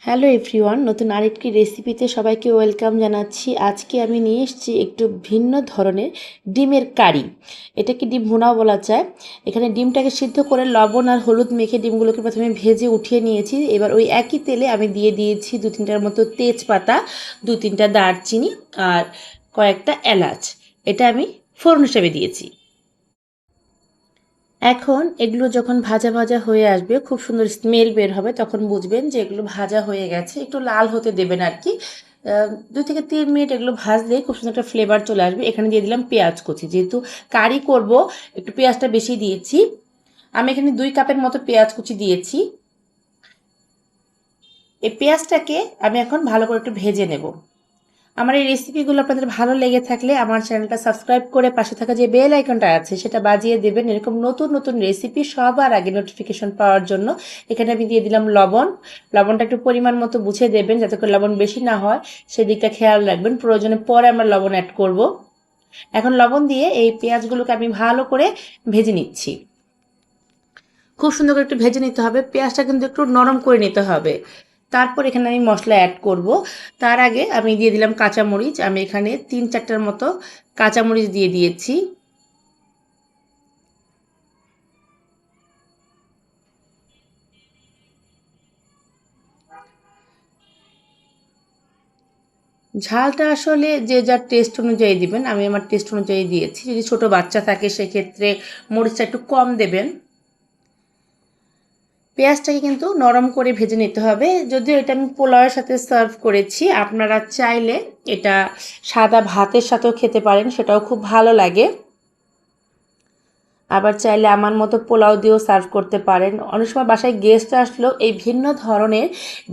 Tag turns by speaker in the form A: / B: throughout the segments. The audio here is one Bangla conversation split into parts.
A: হ্যালো এভরিওয়ান, নতুন আরেকটি রেসিপিতে সবাইকে ওয়েলকাম জানাচ্ছি। আজকে আমি নিয়ে এসেছি একটু ভিন্ন ধরনের ডিমের কারি। এটাকে ডিম ভুনাও বলা যায়। এখানে ডিমটাকে সিদ্ধ করে লবণ আর হলুদ মেখে ডিমগুলোকে প্রথমে ভেজে উঠিয়ে নিয়েছি। এবার ওই একই তেলে আমি দিয়ে দিয়েছি 2-3টার মতো তেজপাতা, 2-3টা দারচিনি আর কয়েকটা এলাচ। এটা আমি ফোড়ন হিসেবে দিয়েছি। এখন এগুলো যখন ভাজা ভাজা হয়ে আসবে, খুব সুন্দর স্মেল বের হবে, তখন বুঝবেন যে এগুলো ভাজা হয়ে গেছে। একটু লাল হতে দেবেন আর কি। 2 থেকে 3 মিনিট এগুলো ভাজলে খুব সুন্দর একটা ফ্লেভার চলে আসবে। এখানে দিয়ে দিলাম পেঁয়াজ কুচি, যেহেতু কারি করব একটু পেঁয়াজটা বেশি দিয়েছি। আমি এখানে 2 কাপের মতো পেঁয়াজ কুচি দিয়েছি। এই পেঁয়াজটাকে আমি এখন ভালো করে একটু ভেজে নেব। আমার এই রেসিপিগুলো আপনাদের ভালো লেগে থাকলে আমার চ্যানেলটা সাবস্ক্রাইব করে পাশে থাকা যে বেল আইকনটা আছে সেটা বাজিয়ে দেবেন, এরকম নতুন নতুন রেসিপি সবার আগে নোটিফিকেশন পাওয়ার জন্য। এখানে আমি দিয়ে দিলাম লবণ। লবণটা একটু পরিমাণ মতো বুঝে দেবেন, যাতে করে লবণ বেশি না হয় সেদিকটা খেয়াল রাখবেন। প্রয়োজনে পরে আমরা লবণ অ্যাড করব। এখন লবণ দিয়ে এই পেঁয়াজগুলোকে আমি ভালো করে ভেজে নিচ্ছি। খুব সুন্দর করে একটু ভেজে নিতে হবে, পেঁয়াজটা কিন্তু একটু নরম করে নিতে হবে। তারপর এখানে আমি মশলা অ্যাড করব। তার আগে আমি দিয়ে দিলাম কাঁচামরিচ। আমি এখানে 3-4টার মতো কাঁচামরিচ দিয়ে দিয়েছি। ঝালটা আসলে যে যার টেস্ট অনুযায়ী দিবেন, আমি আমার টেস্ট অনুযায়ী দিয়েছি। যদি ছোট বাচ্চা থাকে সেক্ষেত্রে মরিচটা একটু কম দেবেন। পেঁয়াজটাকে কিন্তু নরম করে ভেজে নিতে হবে। যদিও এটা আমি পোলাওয়ের সাথে সার্ভ করেছি, আপনারা চাইলে এটা সাদা ভাতের সাথেও খেতে পারেন, সেটাও খুব ভালো লাগে। আবার চাইলে আমার মতো পোলাও দিয়েও সার্ভ করতে পারেন। অনেক সময় বাসায় গেস্ট আসলেও এই ভিন্ন ধরনের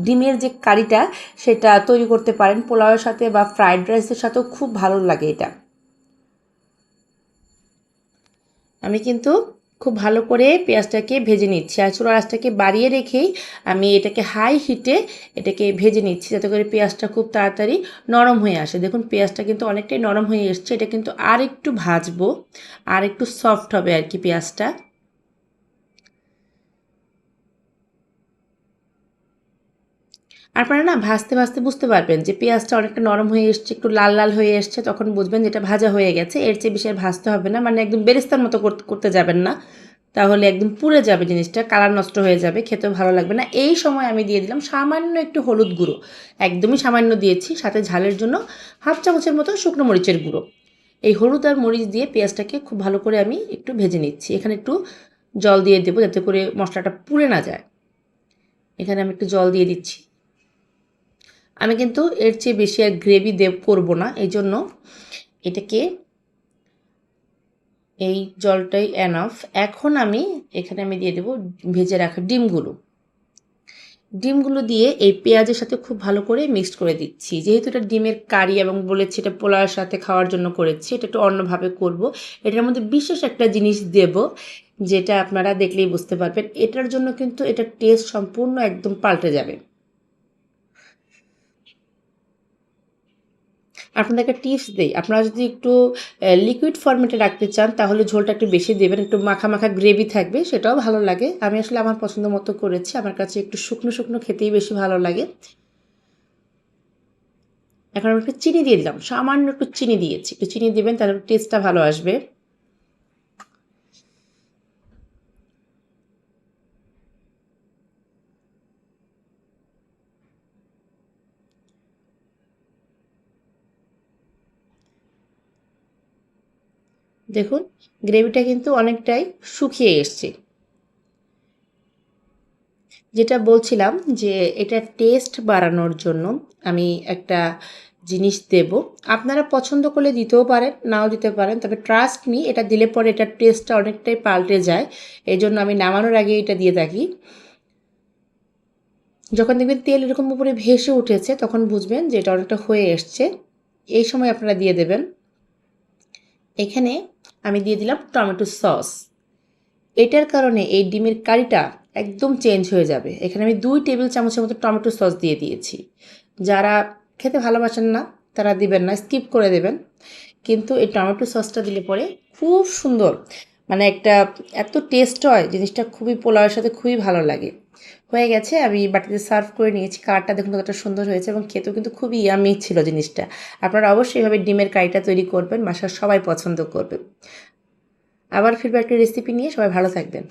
A: ডিমের যে কারিটা সেটা তৈরি করতে পারেন পোলাওয়ের সাথে বা ফ্রাইড রাইসের সাথেও, খুব ভালো লাগে এটা। আমি কিন্তু খুব ভালো করে পেঁয়াজটাকে ভেজে নিচ্ছি, আর চুলার আঁচটাকে বাড়িয়ে রেখেই আমি এটাকে হাই হিটে এটাকে ভেজে নিচ্ছি, যাতে করে পেঁয়াজটা খুব তাড়াতাড়ি নরম হয়ে আসে। দেখুন পেঁয়াজটা কিন্তু অনেকটাই নরম হয়ে এসছে। এটা কিন্তু আর একটু ভাজবো, আর একটু সফট হবে আর কি পেঁয়াজটা। আপনারা না ভাজতে ভাজতে বুঝতে পারবেন যে পেঁয়াজটা অনেকটা নরম হয়ে এসছে, একটু লাল লাল হয়ে এসছে, তখন বুঝবেন যেটা ভাজা হয়ে গেছে। এর চেয়ে বেশি আর ভাজতে হবে না, মানে একদম বেরেস্তার মতো করতে যাবেন না, তাহলে একদম পুড়ে যাবে জিনিসটা, কালার নষ্ট হয়ে যাবে, খেতেও ভালো লাগবে না। এই সময় আমি দিয়ে দিলাম সামান্য একটু হলুদ গুঁড়ো, একদমই সামান্য দিয়েছি। সাথে ঝালের জন্য 1/2 চামচের মতো শুকনো মরিচের গুঁড়ো। এই হলুদ আর মরিচ দিয়ে পেঁয়াজটাকে খুব ভালো করে আমি একটু ভেজে নিচ্ছি। এখানে একটু জল দিয়ে দেবো, যাতে করে মশলাটা পুড়ে না যায়। এখানে আমি একটু জল দিয়ে দিচ্ছি। আমি কিন্তু এর চেয়ে বেশি আর গ্রেভি করবো না, এই জন্য এটাকে, এই জলটাই এনাফ। এখন এখানে আমি দিয়ে দেবো ভেজে রাখা ডিমগুলো। ডিমগুলো দিয়ে এই পেঁয়াজের সাথে খুব ভালো করে মিক্সড করে দিচ্ছি। যেহেতু এটা ডিমের কারি এবং বলেছি এটা পোলাওয়ের সাথে খাওয়ার জন্য করেছি, এটা একটু অন্যভাবে করব। এটার মধ্যে বিশেষ একটা জিনিস দেব, যেটা আপনারা দেখলেই বুঝতে পারবেন। এটার জন্য কিন্তু এটার টেস্ট সম্পূর্ণ একদম পাল্টে যাবে। আপনাদেরকে টিপস দেই, আপনারা যদি একটু লিকুইড ফরম্যাটে রাখতে চান তাহলে ঝোলটা একটু বেশি দেবেন, একটু মাখা মাখা গ্রেভি থাকবে, সেটাও ভালো লাগে। আমি আসলে আমার পছন্দ মতো করেছি, আমার কাছে একটু শুকনো শুকনো খেতেই বেশি ভালো লাগে। এখন আমি একটু চিনি দিয়ে দিলাম, সামান্য একটু চিনি দিয়েছি। একটু চিনি দেবেন, তাহলে টেস্টটা ভালো আসবে। দেখুন গ্রেভিটা কিন্তু অনেকটাই শুকিয়ে এসছে। যেটা বলছিলাম যে এটা টেস্ট বাড়ানোর জন্য আমি একটা জিনিস দেব। আপনারা পছন্দ করলে দিতেও পারেন, নাও দিতে পারেন, তবে ট্রাস্ট মি, এটা দিলে পরে এটার টেস্টটা অনেকটাই পাল্টে যায়। এই জন্য আমি নামানোর আগে এটা দিয়ে থাকি। যখন দেখবেন তেল এরকম উপরে ভেসে উঠেছে তখন বুঝবেন যে এটা অনেকটা হয়ে এসছে। এই সময় আপনারা দিয়ে দেবেন, এখানে আমি দিয়ে দিলাম টমেটো সস। এটার কারণে এই ডিমের কারিটা একদম চেঞ্জ হয়ে যাবে। এখানে আমি 2 টেবিল চামচের মতো টমেটো সস দিয়ে দিয়েছি। যারা খেতে ভালোবাসেন না তারা দিবেন না, স্কিপ করে দেবেন। কিন্তু এই টমেটো সসটা দিলে পরে খুব সুন্দর, মানে একটা এত টেস্ট হয় জিনিসটা, খুবই পোলাওয়ের সাথে খুবই ভালো লাগে। হয়ে গেছে, আমি বাটিতে সার্ভ করে নিয়েছি। কালারটা দেখুন কতটা সুন্দর হয়েছে এবং খেতেও কিন্তু খুবই ইয়ামি ছিল জিনিসটা। আপনারা অবশ্যই এভাবে ডিমের কারিটা তৈরি করবেন, বাসার সবাই পছন্দ করবে। আবার ফিরবো একটা রেসিপি নিয়ে, সবাই ভালো থাকবেন।